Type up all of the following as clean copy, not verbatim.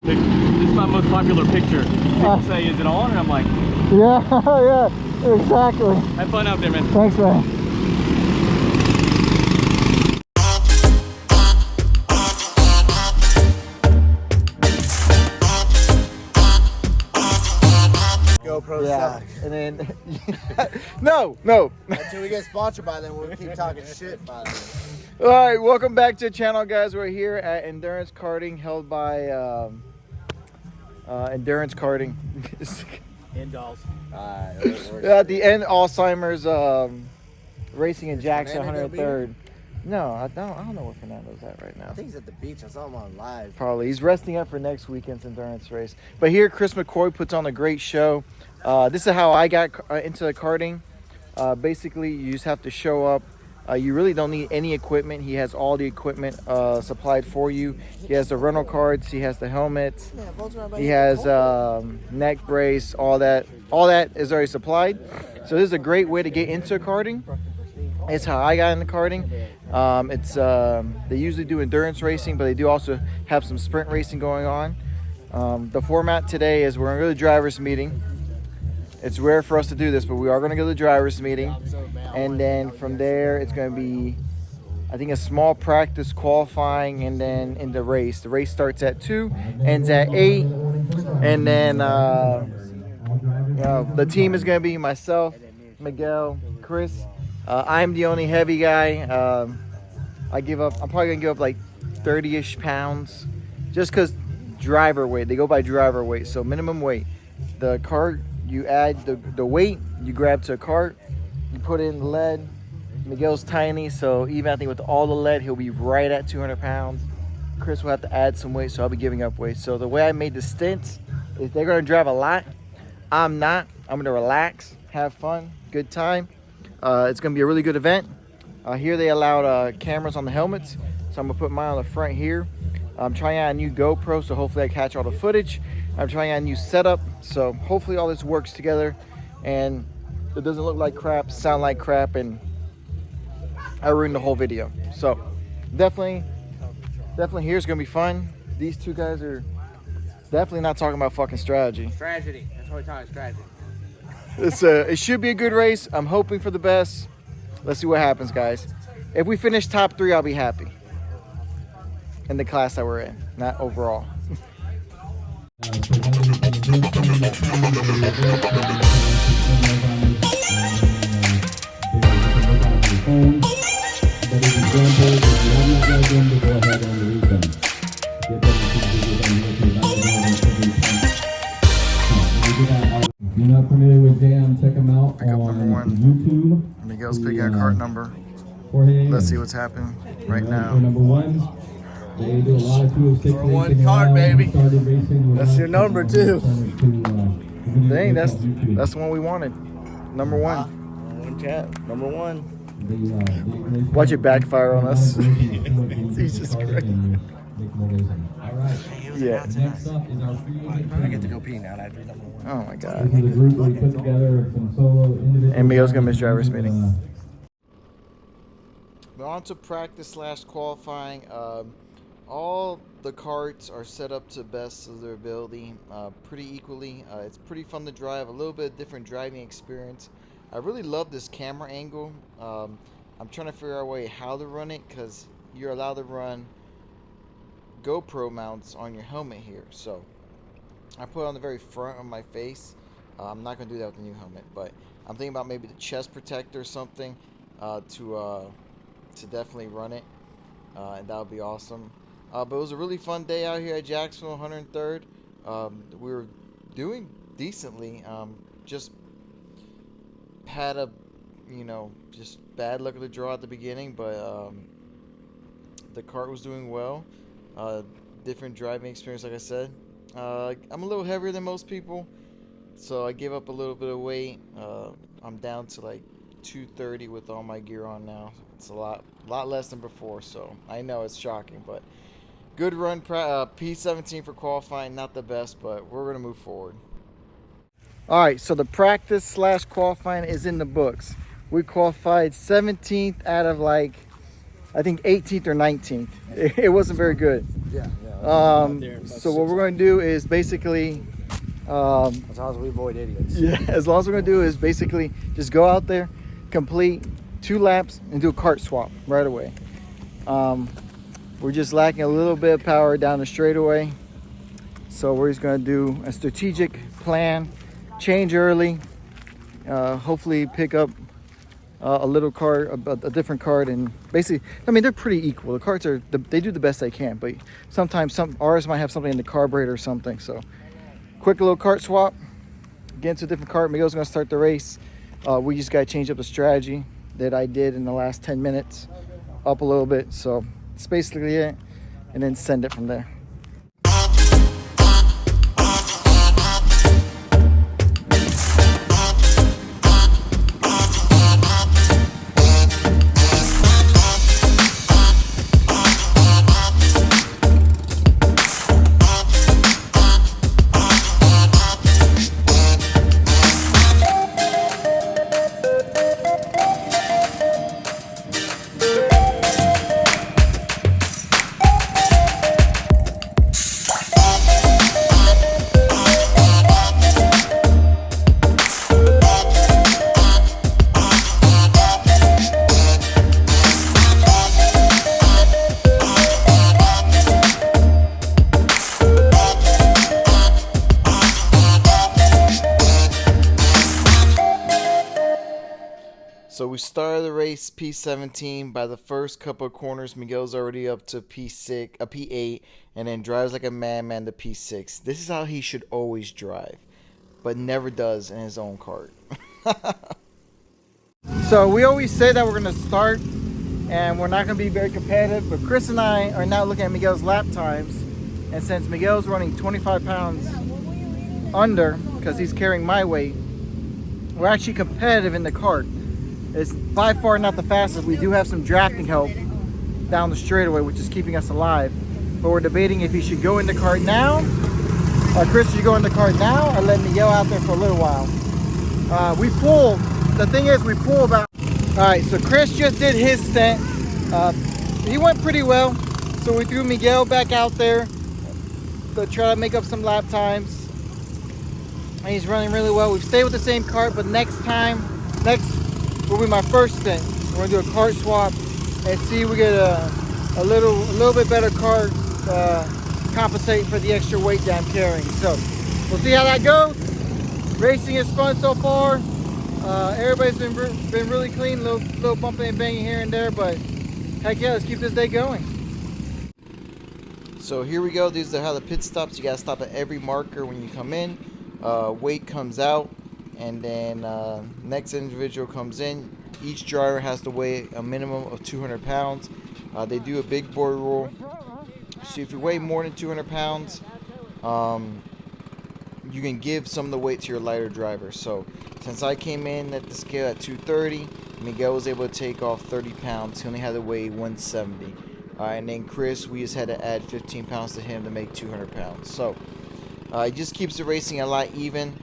This is my most popular picture. People say, is it on? And I'm like, yeah, exactly. have fun out there, man. Thanks, man. GoPro suck. And then no. Until we get sponsored by them, we'll keep talking shit about them. All right, welcome back to the channel, guys. We're here at Endurance Karting, held by Endurance Karting. Indulls. At the end, Alzheimer's racing in Jackson, 103rd. No, I don't know where Fernando's at right now. I think he's at the beach. I saw him on live. Probably. He's resting up for next weekend's endurance race. But here, Chris McCoy puts on a great show. This is how I got into the karting. Basically, you just have to show up. You really don't need any equipment. He has all the equipment supplied for you. He has the rental cards. He has the helmets. He has neck brace. All that is already supplied. So this is a great way to get into karting. It's how I got into karting. They usually do endurance racing, but they do also have some sprint racing going on. The format today is we're going to go to the driver's meeting. It's rare for us to do this, but we are going to go to the driver's meeting. And then from there, it's going to be, I think, a small practice qualifying, and then in the race. The race starts at 2, ends at 8. And then the team is going to be myself, Miguel, Chris. I'm the only heavy guy. I'm probably going to give up like 30-ish pounds just because driver weight. They go by driver weight, so minimum weight. The cart, you add the weight, you grab to a cart, you put in the lead. Miguel's tiny, so even I think with all the lead, he'll be right at 200 pounds. Chris will have to add some weight, so I'll be giving up weight. So the way I made the stints is they're going to drive a lot. I'm not. I'm going to relax, have fun, good time. It's going to be a really good event. Here they allowed cameras on the helmets, so I'm going to put mine on the front here. I'm trying out a new GoPro, so hopefully I catch all the footage. I'm trying out a new setup, so hopefully all this works together and it doesn't look like crap, sound like crap, and I ruined the whole video. So definitely here's going to be fun. These two guys are definitely not talking about fucking strategy. Tragedy. That's what we're talking, tragedy. It should be a good race. I'm hoping for the best. Let's see what happens, guys. If we finish top 3, I'll be happy. In the class that we're in, not overall. If you're not familiar with Jam, check him out on YouTube. Miguel's picking a cart number. Jorge, Let's see what's happening right now. Number 1. They do a lot of 206 Number 1 racing card, around. baby. Started racing with That's us, your number, too. Dang, that's the one we wanted. Number 1. One cat. Number 1. Watch it backfire on us. Jesus Christ. Yeah. Next up is our free agent. I get to go pee now. I do number 1. Oh my God. This is a group we put together from solo individual. And Miguel's gonna miss driver's meeting. We're on to practice / qualifying. All the carts are set up to best of their ability, pretty equally. It's pretty fun to drive, a little bit different driving experience. I really love this camera angle. I'm trying to figure out a way how to run it, because you're allowed to run GoPro mounts on your helmet here. So I put it on the very front of my face. I'm not going to do that with the new helmet, but I'm thinking about maybe the chest protector or something to definitely run it, and that would be awesome. But it was a really fun day out here at Jacksonville, 103rd. We were doing decently. Just had a, just bad luck of the draw at the beginning, but the kart was doing well. Different driving experience, like I said. I'm a little heavier than most people, so I gave up a little bit of weight. I'm down to like 230 with all my gear on now. It's a lot less than before, so I know it's shocking, but good run. P17 for qualifying, not the best, but we're gonna move forward. All right, so the practice / qualifying is in the books. We qualified 17th out of I I think 18th or 19th. It wasn't very good. Yeah. So what we're going to do is basically, As long as we avoid idiots. yeah, as long as we're going to do is basically just go out there, complete 2 laps, and do a kart swap right away. We're just lacking a little bit of power down the straightaway. So we're just going to do a strategic plan, change early, hopefully pick up a little cart, a different cart, and basically, I mean, they're pretty equal. The carts they do the best they can, but sometimes ours might have something in the carburetor or something. So quick little kart swap, get into a different cart. Miguel's gonna start the race. We just gotta change up the strategy that I did in the last 10 minutes, up a little bit. So that's basically it, and then send it from there. So we started the race P17. By the first couple of corners, Miguel's already up to P8, and then drives like a madman to P6. This is how he should always drive, but never does in his own kart. So we always say that we're going to start and we're not going to be very competitive, but Chris and I are now looking at Miguel's lap times, and since Miguel's running 25 pounds under because he's carrying my weight, we're actually competitive in the kart. It's by far not the fastest. We do have some drafting help down the straightaway, which is keeping us alive, but we're debating if he should go in the kart now, or Chris should go in the kart now, or let Miguel out there for a little while. We pull, the thing is we pull about, all right, so Chris just did his stint. He went pretty well, so we threw Miguel back out there to try to make up some lap times, and he's running really well. We've stayed with the same kart, but next will be my first stint. We're gonna do a kart swap and see if we get a little bit better kart, compensate for the extra weight that I'm carrying. So we'll see how that goes. Racing is fun so far. Everybody's been really clean, little bumping and banging here and there, but heck yeah, let's keep this day going. So here we go. These are how the pit stops. You gotta stop at every marker when you come in. Weight comes out, and then next individual comes in. Each driver has to weigh a minimum of 200 pounds. They do a big boy rule. So if you weigh more than 200 pounds, you can give some of the weight to your lighter driver. So since I came in at the scale at 230, Miguel was able to take off 30 pounds. He only had to weigh 170. And then Chris, we just had to add 15 pounds to him to make 200 pounds. So it just keeps the racing a lot even.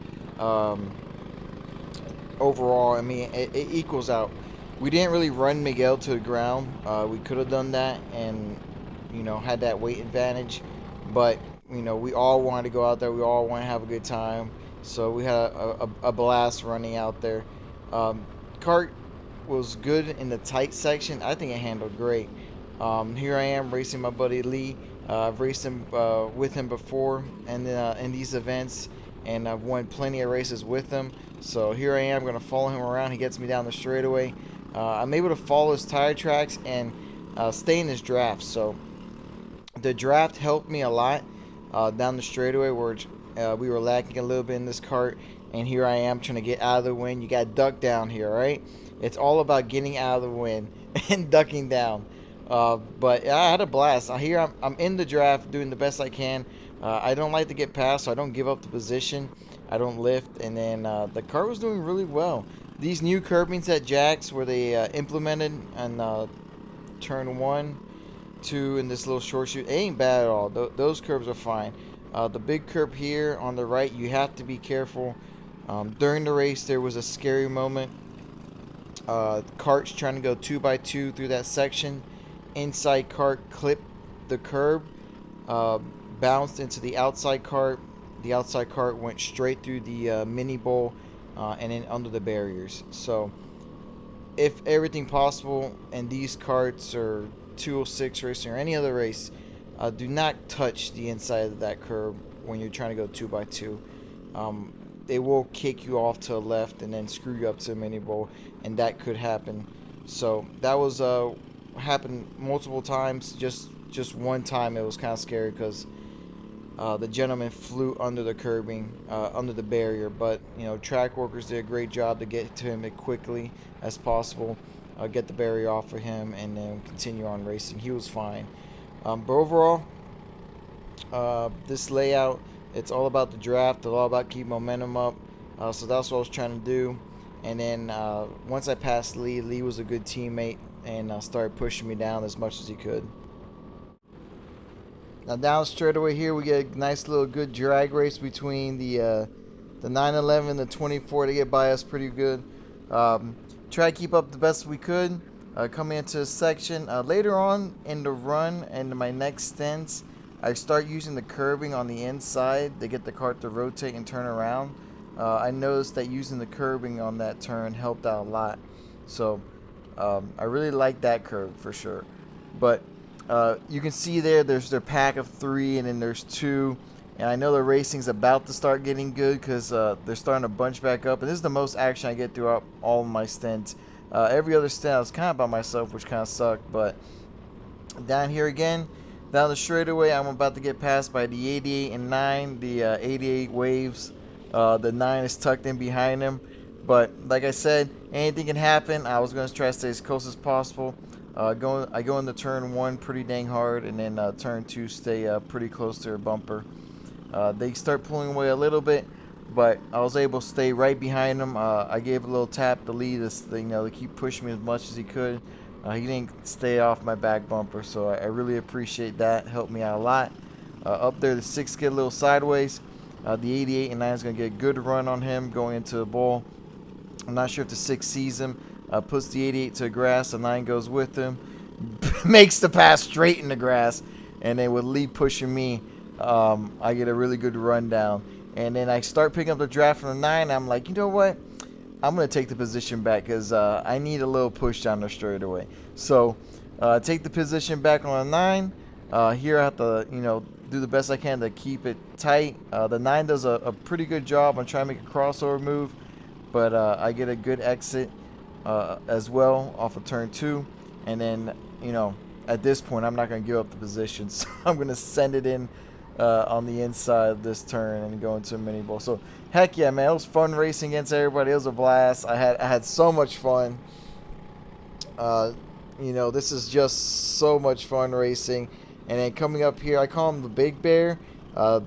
Overall, I mean, it equals out. We didn't really run Miguel to the ground. We could have done that and, had that weight advantage. But, we all wanted to go out there. We all want to have a good time. So we had a blast running out there. Kart was good in the tight section. I think it handled great. Here I am racing my buddy Lee. I've raced him with him before and in these events, and I've won plenty of races with him. So here I am going to follow him around. He gets me down the straightaway. I'm able to follow his tire tracks and stay in his draft. So the draft helped me a lot down the straightaway where we were lacking a little bit in this kart. And here I am trying to get out of the wind. You got to duck down here, right? It's all about getting out of the wind and ducking down. But I had a blast. Here I'm in the draft doing the best I can. I don't like to get past, so I don't give up the position. I don't lift, and then the car was doing really well. These new curbings at Jax where they implemented on turn 1, 2, and this little short shoot, it ain't bad at all. Those curbs are fine. The big curb here on the right, you have to be careful. During the race, there was a scary moment. Kart's trying to go 2x2 through that section, inside cart clipped the curb, bounced into the outside cart. The outside cart went straight through the mini bowl and then under the barriers. So if everything possible, and these carts or 206 racing or any other race, do not touch the inside of that curb when you're trying to go 2x2. They will kick you off to the left and then screw you up to a mini bowl, and that could happen. So that was happened multiple times. Just one time it was kind of scary because the gentleman flew under the curbing, under the barrier. But track workers did a great job to get to him as quickly as possible, get the barrier off of him, and then continue on racing. He was fine. But overall, this layout, it's all about the draft. It's all about keeping momentum up. So that's what I was trying to do. And then once I passed Lee, Lee was a good teammate and started pushing me down as much as he could. Now down the straightaway here, we get a nice little good drag race between the 911 and the 24 to get by us pretty good. Try to keep up the best we could. Coming into a section later on in the run and my next stints, I start using the curbing on the inside to get the cart to rotate and turn around. I noticed that using the curbing on that turn helped out a lot. So I really like that curb for sure. But you can see there's their pack of 3 and then there's 2. And I know the racing's about to start getting good because they're starting to bunch back up. And this is the most action I get throughout all of my stints. Every other stint I was kind of by myself, which kind of sucked. But down here again, down the straightaway, I'm about to get passed by the 88 and 9. The 88 waves. The 9 is tucked in behind him. But like I said, anything can happen. I was going to try to stay as close as possible. I go into turn 1 pretty dang hard, and then turn 2 stay pretty close to her bumper. They start pulling away a little bit, but I was able to stay right behind them. I gave a little tap to lead this thing, to keep pushing me as much as he could. He didn't stay off my back bumper, so I really appreciate that. Helped me out a lot. Up there, the 6 get a little sideways. The 88 and 9 is going to get a good run on him going into the bowl. I'm not sure if the 6 sees him. Puts the 88 to the grass. The 9 goes with him. Makes the pass straight in the grass. And then with Lee pushing me, I get a really good run down. And then I start picking up the draft from the 9. I'm like, you know what? I'm going to take the position back because I need a little push down the straightaway. So take the position back on the 9. Here I have to, do the best I can to keep it tight. The 9 does a pretty good job on trying to make a crossover move. But I get a good exit as well off of turn 2. And then, at this point, I'm not going to give up the position. So I'm going to send it in on the inside of this turn and go into a mini bowl. So heck yeah, man, it was fun racing against everybody. It was a blast. I had so much fun. This is just so much fun racing. And then coming up here, I call him the Big Bear.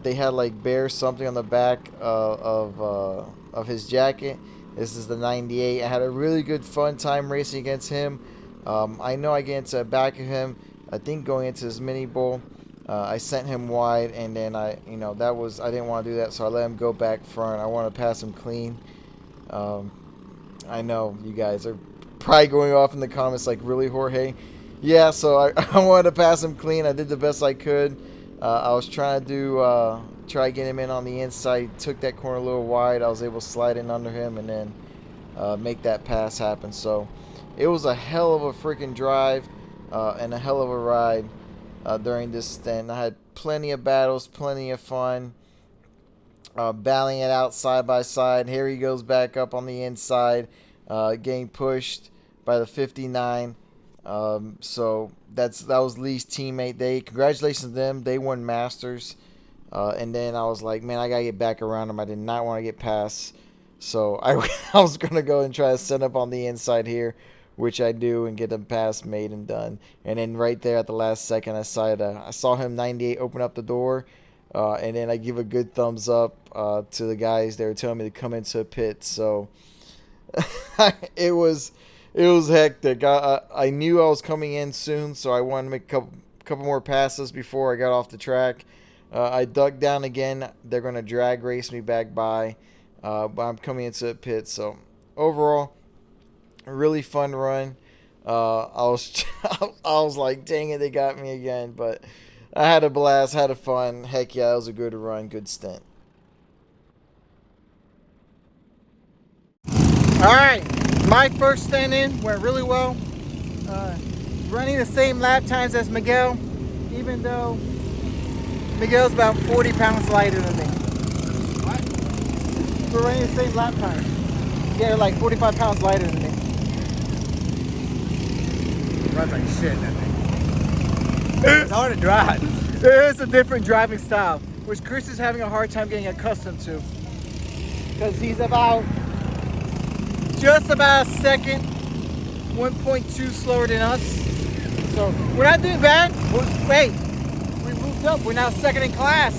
They had like bear something on the back of his jacket. This is the 98. I had a really good fun time racing against him. I know I get into the back of him. I think going into his mini bowl. I sent him wide, and then I didn't want to do that, so I let him go back front. I want to pass him clean. I know you guys are probably going off in the comments like, really, Jorge? Yeah, so I wanted to pass him clean. I did the best I could. I was trying to try to get him in on the inside. Took that corner a little wide. I was able to slide in under him and then make that pass happen. So it was a hell of a freaking drive and a hell of a ride during this stint. I had plenty of battles, plenty of fun, battling it out side by side. Here he goes back up on the inside, getting pushed by the 59. So that was Lee's teammate. Congratulations to them. They won Masters. And then I was like, man, I gotta get back around him. I did not want to get past. So I was gonna go and try to set up on the inside here, which I do, and get them pass made and done. And then right there at the last second, I saw him 98 open up the door, and then I give a good thumbs up to the guys. They were telling me to come into a pit. So it was hectic. I knew I was coming in soon, so I wanted to make a couple more passes before I got off the track. I dug down again. They're going to drag race me back by, but I'm coming into a pit. So overall, a really fun run. I was I was like, dang it, they got me again. But I had a blast, had a fun. Heck yeah, it was a good run, good stint. All right, my first stint in went really well. Running the same lap times as Miguel, even though Miguel's about 40 pounds lighter than me. What? We're running the same lap time. Yeah, like 45 pounds lighter than me. Runs like shit, that thing. It's hard to drive. It is a different driving style, which Chris is having a hard time getting accustomed to. Because he's just about a second, 1.2 slower than us. So we're not doing bad. Wait, we moved up. We're now second in class.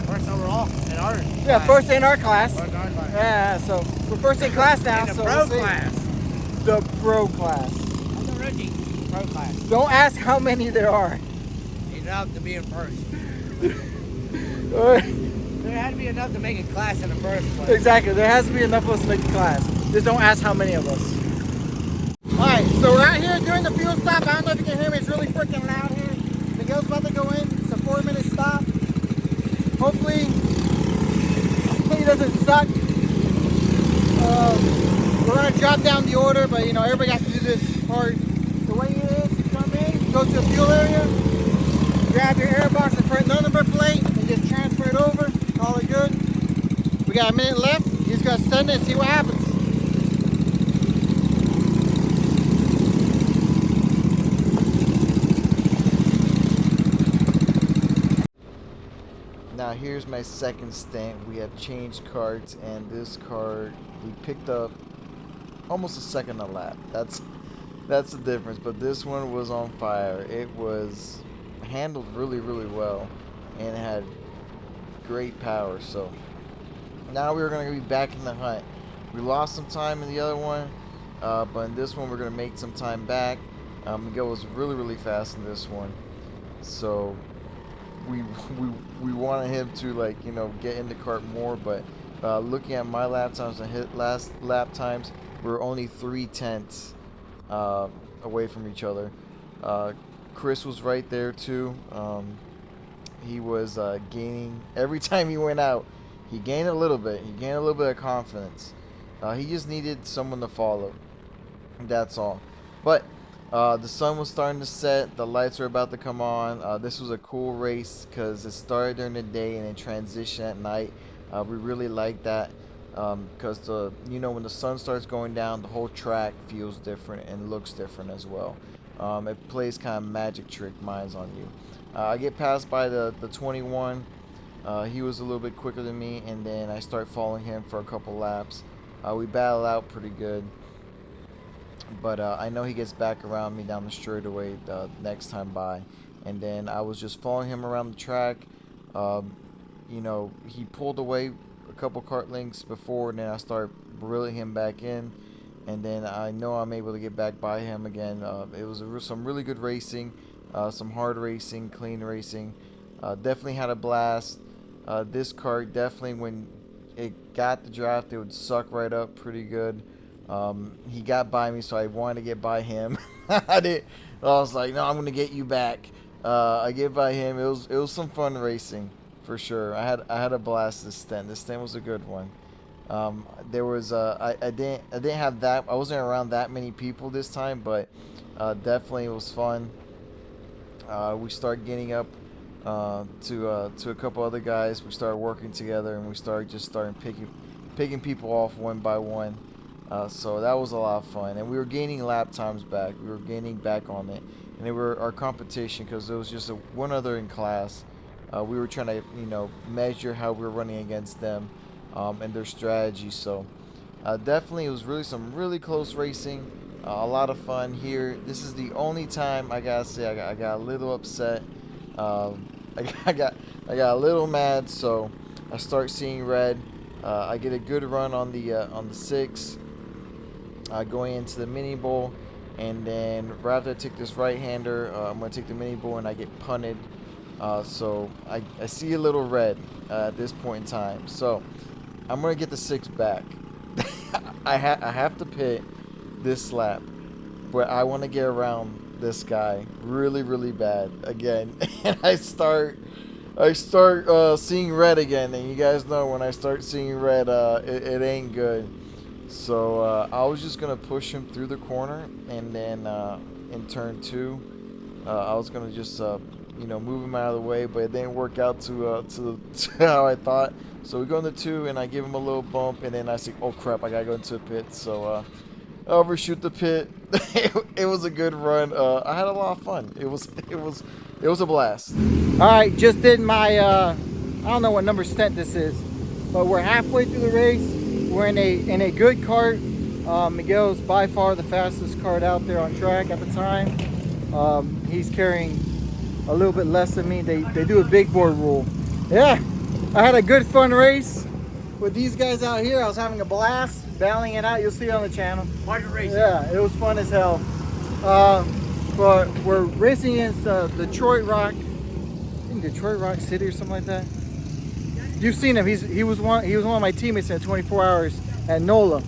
First overall in our Yeah, class. first in our class. First in our class. Yeah, so we're first in class now. In the so pro we'll see. class. The pro class. I'm the rookie. Pro class. Don't ask how many there are. Enough to be in first. Uh, There had to be enough to make a class in the first place. Exactly. There has to be enough of us to make the class. Just don't ask how many of us. Alright, so we're out here doing the fuel stop. I don't know if you can hear me. It's really freaking loud here. Miguel's about to go in. It's a 4-minute stop. Hopefully it doesn't suck. We're going to drop down the order, but you know, everybody has to do this part. The way it is, you come in, go to the fuel area, grab your airbox and front number plate, and just transfer it over. Call it good. We got a minute left. You just gotta send it and see what happens. Now here's my second stint. We have changed carts, and this cart we picked up almost a second a lap. That's the difference. But this one was on fire. It was handled really well, and it had great power. So now we're going to be back in the hunt. We lost some time in the other one, but in this one we're going to make some time back. Miguel was really fast in this one, so we wanted him to, like, you know, get in the cart more. But looking at my lap times and his last lap times, we're only 3/10 away from each other. Chris was right there too. He was gaining every time he went out. He gained a little bit. He gained a little bit of confidence. He just needed someone to follow. That's all. But the sun was starting to set. The lights were about to come on. This was a cool race because it started during the day and then transitioned at night. We really liked that because when the sun starts going down, the whole track feels different and looks different as well. It plays kind of magic trick minds on you. I get passed by the 21. He was a little bit quicker than me, and then I start following him for a couple laps. We battle out pretty good, but I know he gets back around me down the straightaway the next time by. And then I was just following him around the track. He pulled away a couple kart lengths before, and then I start reeling him back in. And then I know I'm able to get back by him again. It was some really good racing, some hard racing, clean racing. Definitely had a blast. This kart definitely, when it got the draft, it would suck right up pretty good. He got by me, so I wanted to get by him. I was like, no, I'm gonna get you back. I get by him. It was some fun racing for sure. I had a blast this stint. This stint was a good one. There was I didn't have that. I wasn't around that many people this time, but definitely it was fun. We started getting up to a couple other guys. We started working together, and we started picking people off one by one. So that was a lot of fun, and we were gaining lap times back. We were gaining back on it, and they were our competition because there was just one other in class. We were trying to measure how we were running against them. And their strategy. So definitely it was some really close racing, a lot of fun here. This is the only time I gotta say I got a little upset. I got a little mad, so I start seeing red. I get a good run on the 6 going into the mini bowl, and then right after I take this right-hander, I'm gonna take the mini bowl and I get punted. So I see a little red at this point in time. So I'm going to get the 6 back. I have to pit this lap. but I want to get around this guy really, really bad again. And I start seeing red again, and you guys know when I start seeing red, it ain't good. So I was just gonna push him through the corner, and then in turn 2, I was gonna just move him out of the way, but it didn't work out to how I thought. So we go into 2, and I give him a little bump, and then I say, oh crap, I gotta go into the pit. So I overshoot the pit. It was a good run. I had a lot of fun. It was a blast. All right, just did my I don't know what number Stint this is, but we're halfway through the race. We're in a good kart. Miguel's by far the fastest kart out there on track at the time. He's carrying a little bit less than me. They do a big board rule. Yeah, I had a good fun race with these guys out here. I was having a blast battling it out. You'll see it on the channel. Yeah, it was fun as hell. But we're racing against Detroit Rock City or something like that. You've seen him. He was one of my teammates in 24 hours at NOLA.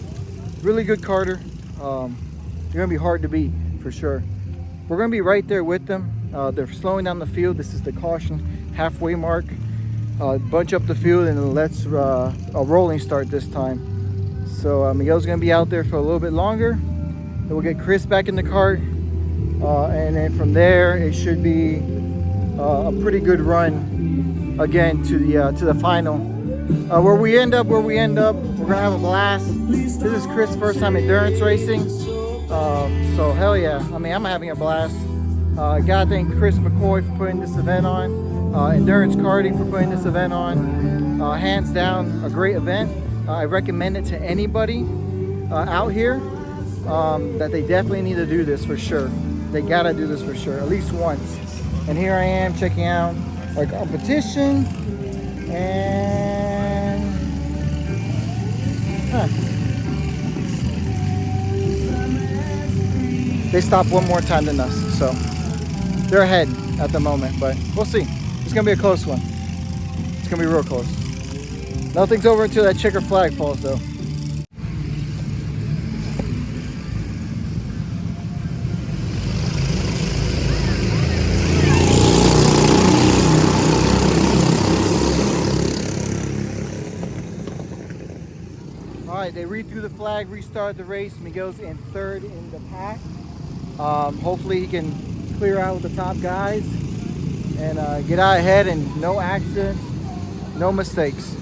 Really good karter. They're gonna be hard to beat for sure. We're gonna be right there with them. They're slowing down the field. This is the caution halfway mark. Bunch up the field and let's a rolling start this time. So Miguel's gonna be out there for a little bit longer. Then we'll get Chris back in the kart, and then from there it should be a pretty good run again to the final. Where we end up, we're gonna have a blast. This is Chris' first time endurance racing, so hell yeah. I mean, I'm having a blast. Gotta thank Chris McCoy for putting this event on, Endurance Karting for putting this event on. Hands down, a great event. I recommend it to anybody out here that they definitely need to do this for sure. They gotta do this for sure, at least once. And here I am checking out our competition, and they stopped one more time than us, so they're ahead at the moment, but we'll see. It's gonna be a close one. It's gonna be real close. Nothing's over until that checker flag falls though. Alright, they read through the flag, restarted the race. Miguel's in 3rd in the pack. Hopefully he can clear out with the top guys and get out ahead, and no accidents, no mistakes.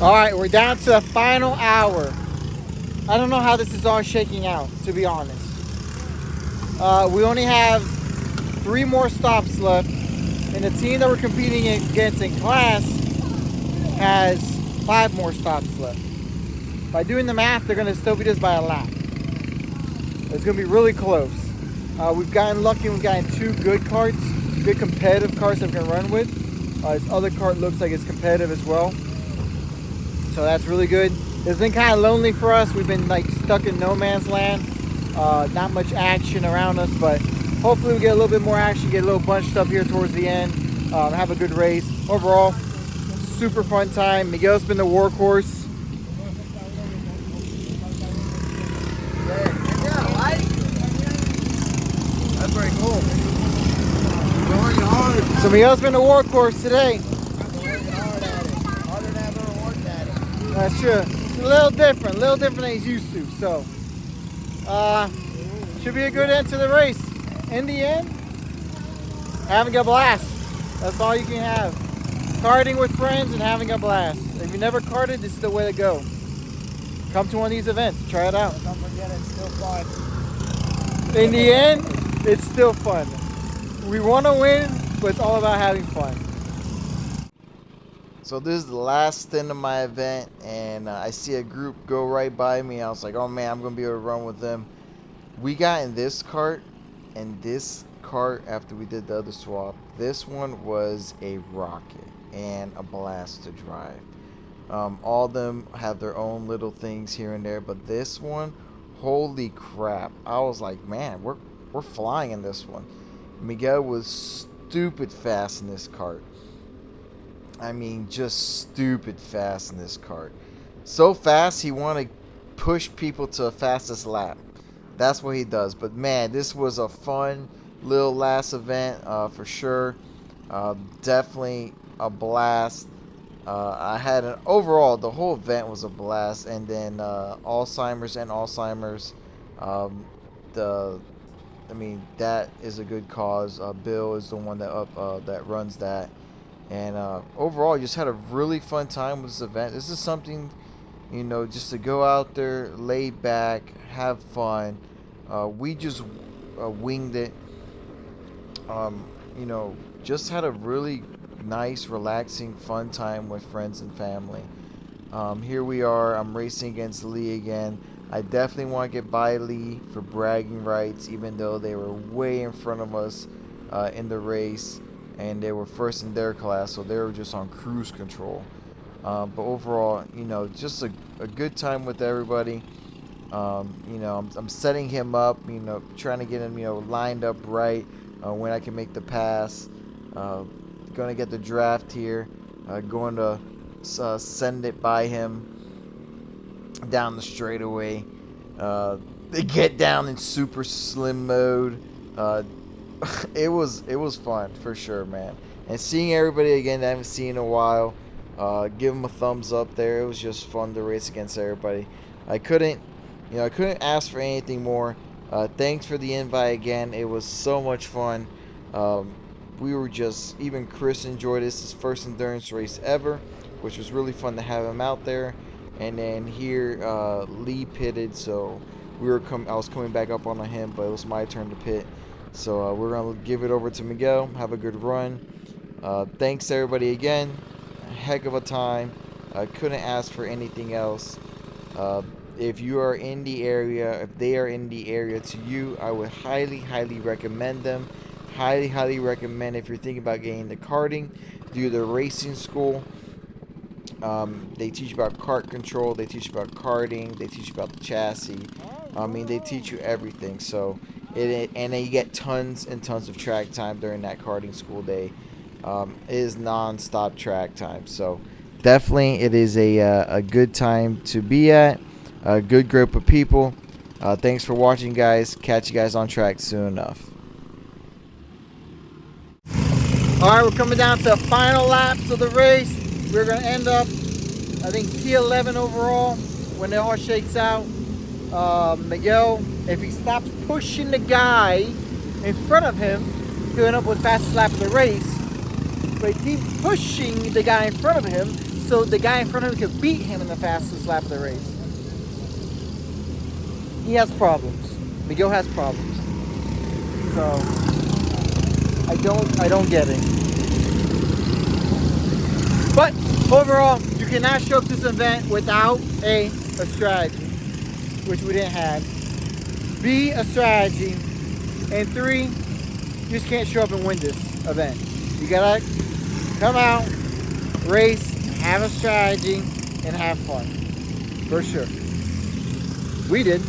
All right, we're down to the final hour. I don't know how this is all shaking out, to be honest. We only have 3 more stops left, and the team that we're competing against in class has 5 more stops left. By doing the math, they're gonna still beat us by a lap. It's gonna be really close. We've gotten lucky. We've gotten 2 good karts, good competitive karts that we can run with. This other kart looks like it's competitive as well. So that's really good. It's been kind of lonely for us. We've been like stuck in no man's land. Not much action around us, but hopefully we get a little bit more action, get a little bunched up here towards the end, have a good race. Overall, super fun time. Miguel's been the workhorse. That's very cool. We're working hard. So Miguel's been the workhorse today. That's true. It's a little different than he's used to. So, should be a good end to the race. In the end, having a blast. That's all you can have. Karting with friends and having a blast. If you never karted, this is the way to go. Come to one of these events. Try it out. Don't forget, it's still fun. In the end, it's still fun. We want to win, but it's all about having fun. So this is the last stint of my event, and I see a group go right by me. I was like, oh man, I'm going to be able to run with them. We got in this cart, and this cart, after we did the other swap, this one was a rocket and a blast to drive. All of them have their own little things here and there, but this one, holy crap. I was like, man, we're flying in this one. Miguel was stupid fast in this cart. I mean, just stupid fast in this cart. So fast, he wanted to push people to the fastest lap. That's what he does. But man, this was a fun little last event for sure. Definitely a blast. I had an overall, the whole event was a blast. And then Alzheimer's. I mean, that is a good cause. Bill is the one that runs that. And overall, just had a really fun time with this event. This is something, you know, just to go out there, lay back, have fun. We just winged it. You know, just had a really nice, relaxing, fun time with friends and family. Here we are. I'm racing against Lee again. I definitely want to get by Lee for bragging rights, even though they were way in front of us in the race. And they were first in their class, so they were just on cruise control. But overall, you know, just a good time with everybody. You know, I'm setting him up, you know, trying to get him, you know, lined up right when I can make the pass. Going to get the draft here. Going to send it by him down the straightaway. They get down in super slim mode. It was fun for sure, man. And seeing everybody again that I haven't seen in a while, give them a thumbs up there. It was just fun to race against everybody. I couldn't ask for anything more. Thanks for the invite again. It was so much fun. We were just, even Chris enjoyed this, his first endurance race ever, which was really fun to have him out there. And then here, Lee pitted, so I was coming back up on him, but it was my turn to pit. So we're going to give it over to Miguel. Have a good run. Thanks everybody again. Heck of a time. I couldn't ask for anything else. If you are in the area, if they are in the area to you, I would highly, highly recommend them. Highly, highly recommend if you're thinking about getting into karting, do the racing school. They teach about kart control. They teach about karting. They teach about the chassis. I mean, they teach you everything. So and then you get tons and tons of track time during that karting school day. It is non-stop track time. So definitely it is a good time to be at. A good group of people. Thanks for watching, guys. Catch you guys on track soon enough. Alright, we're coming down to the final laps of the race. We're going to end up, I think, P11 overall when it all shakes out. Miguel, if he stops pushing the guy in front of him, he'll end up with fastest lap of the race. But he keeps pushing the guy in front of him so the guy in front of him can beat him in the fastest lap of the race. He has problems. Miguel has problems. So I don't get it. But overall, you cannot show up to this event without a strategy, which we didn't have. B, a strategy. And 3, you just can't show up and win this event. You gotta come out, race, have a strategy, and have fun. For sure. We did.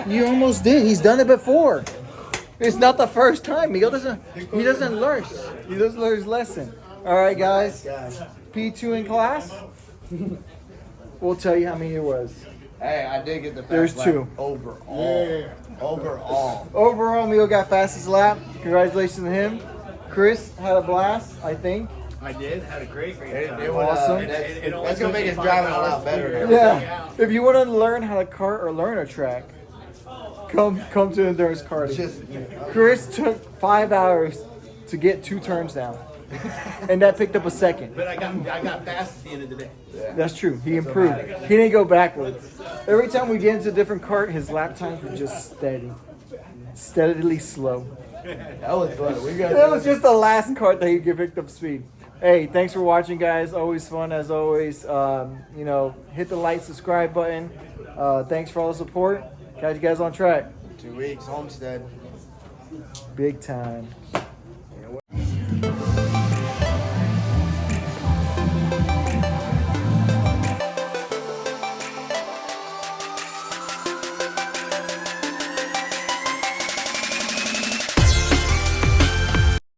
You almost did. He's done it before. It's not the first time. Miguel doesn't learn. He doesn't learn his lesson. All right, guys. P2 in class. We'll tell you how many it was. Hey, I did get the fast There's lap 2. overall. Yeah. Overall, Miguel got fastest lap. Congratulations to him. Chris had a blast, I think. I did. Had a great time. it was Awesome. That's gonna make his driving a lot better. Yeah. If you want to learn how to kart or learn a track, come to endurance karting. Chris took 5 hours to get 2 turns down. and that picked up a second. But I got fast at the end of the day. That's true. He improved. He didn't go backwards. Every time we get into a different cart, his lap times were just steadily slow. That was fun. That was just the last cart that he picked up speed. Hey, thanks for watching, guys. Always fun as always. Hit the like, subscribe button. Thanks for all the support. Catch you guys on track. 2 weeks, Homestead. Big time.